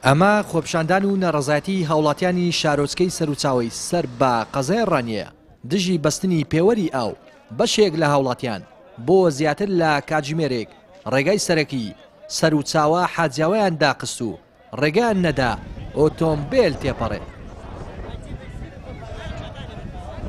ئەمە خۆپشاندان و نەڕەزایەتی هاوڵاتیانی شارۆچکەی سەرچاوی سەر بە قەزای ڕەنیە دژی بەستنی پێوەری ئاو بەشێک لە هاوڵاتیان بۆ زیاتر لە کاتژمێرێک ڕێگای سەرەکی سەرچاوە حاجیاویان داقست و ڕێگەیان نەدا ئۆتۆمبیل تێپەڕێت.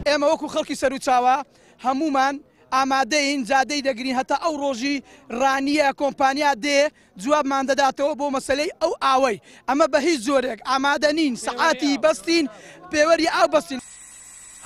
ئێمە وەکو خەڵکی سەرچاوە هەمومان ئامادەین جادەی دەگرین هەتا ئەو ڕۆژی ڕانیە کۆمپانیا دێ جوابمان دەداتەوە بۆ مەسلەی ئەو ئاوەی ئەمە بە هیچ زۆرێک ئامادە نین سەعاتی بەستین پێوەری ئاو بەستین.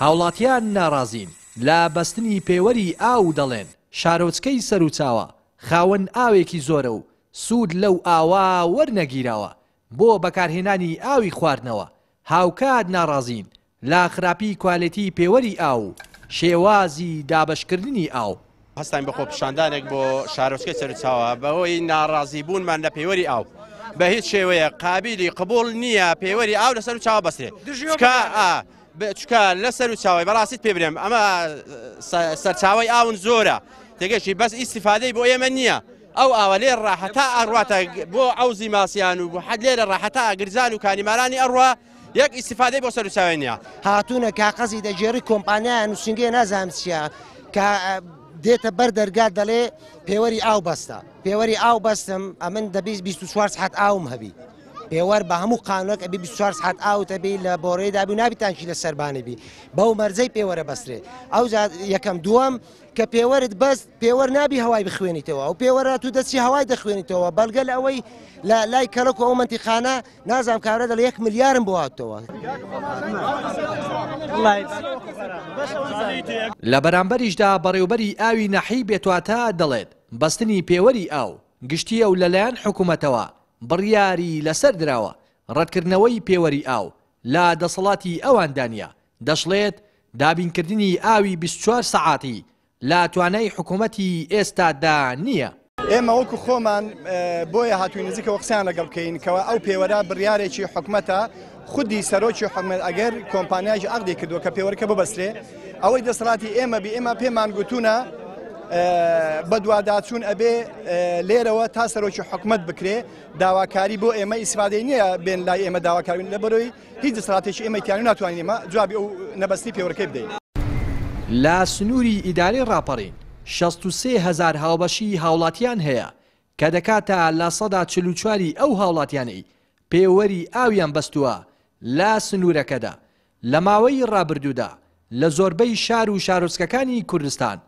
هاوڵاتیان ناڕازین لە بەستنی پێوەری ئاو دەڵێن شارۆچکەی سەرچاوە خاوەن ئاوێکی زۆرە و سوود لەو ئاوا وەرنەگیراوە بۆ بەکارهێنانی ئاوی خواردنەوە. هاوکات ناڕازین لا خراپی کوالێتی پێوەری ئاو شێوازی دابشکردنی ئاو. هەستان بە خۆپشاندانێک بۆ شارۆچکەی سەرچاوە بەهۆی ناڕازی بوونمان لە پێوەری ئاو بە هیچ شێوەیە قابلی قبول نییە پێوەری ئاو لە سەرچاوە بەسترێت چکە لە سەرچاوی بەڕاستیت پێ برێم ئەمە سەرچاوی ئاون زۆرە تێگەشی بەس ئیسیفادەی بۆ ئێمە نییە. ئەو ئاوە لێر ڕاحەتا ئەڕواتە بۆ ئەوزی ماسییان و بۆ حەد لێرە ڕاحەتا ئەگرزان و کانیمارانی ئەڕوا یەک ئیسیفادەی بۆ سەرچاوی نییە. هاتوونە کاغەزی دەژێری کۆمپانیایان نووسنگی نازانم چییە کە دێتە بەر دەرگا دەڵێ پێوەری ئاو بەستە پێوەری ئاو بەستم ئەمن دەبی 24 ساعت ئاوم هەبی پێوەەر بە هەموو قانونێک ئەبی 24 ساعت ئاوتەبی لە بۆڕێدا بوو نابیتانشی لە سەربانەبی بەو مەرجەی پێوەرە بەسترێ. ئەو یەکەم دووەم کە پێوەرت بەست پێوەەر نابی هەوای بخوێنیتەوە ئەو پێوەرە تو دەچی هەوای دەخوێنیتەوە بەڵگە لە ئەوەی لای کەلک و ئەو منتیخانە نازام کارە دەڵ 1 ملیارم بۆ هاتەوە. لە بەرامبەریشدا بەڕێوەبەری ئاوی نەحی بێتواتە دەڵێت بەستنی پێوەری ئاو گشتیە و لەلایەن حکوومەتەوە بڕیاری لەسەر دراوە ڕەتکردنەوەی پێوەری ئاو لا دەسەڵاتی ئەواندانە دەشڵێت دابینکردنی ئاوی 24 سەعاتی لا توانای حکوومەتی ئێستادا نییە. ئێمە وەکو خۆمان بۆیە هاتووی نزیکەوە قسەیان لەگەڵ بکەین کەەوە ئەو پێوەرە بڕیارێکی حکوومەتە خودی سەرۆکی حکوومەت ئەگەر کۆمپانیاژ عەقدی کردووە کە پێوەرەکە ببەسترێ ئەوەی دەسەڵاتی ئێمە ئێمە پێمان گوتوونە بە دوواداچوون ئەبێ لێرەوە تا سەرۆکی حکوومەت بکرێ داواکاری بۆ ئێمە ئیسفادەی نییە بێن لای ئێمە داواکارین لە بەرەوەی هیچ دەسەڵاتێکی ئێمە تیانی ناتوانین ئێمە جوابی ئەو نەبەستی پێوەرەکەی بدەین. لا سنووری ئیداری ڕاپەڕین 63,000 هاوبەشی هاوڵاتیان هەیە کە دەکاتە لە سەدا 44 ئەو هاوڵاتیانەی پێوەری ئاویان بەستووە لا سنوورەکەدا. لە ماوەی ڕابردوودا لە زۆربەی شار و شارۆچکەکانی کوردستان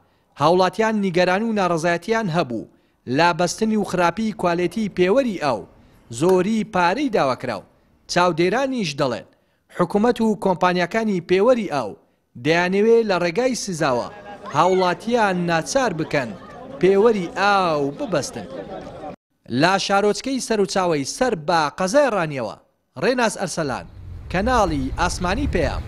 هاوڵاتیان نیگەران و ناڕەزایەتیان هەبوو لا بەستنی و خراپی کوالێتی پێوەری ئاو زۆری پارەی داواکراو. چاودێرانیش دەڵێن حکوومەت و کۆمپانیەکانی پێوەری ئاو دەیانەوێت لە ڕێگای سزاوە هاوڵاتیان ناچار بکەن پێوەری ئاو ببەستن. لا شارۆچکەی سەرچاوی سەر بە قەزای ڕانیەوە ڕێناز ئەرسەلان کەناڵی ئاسمانی پێیان.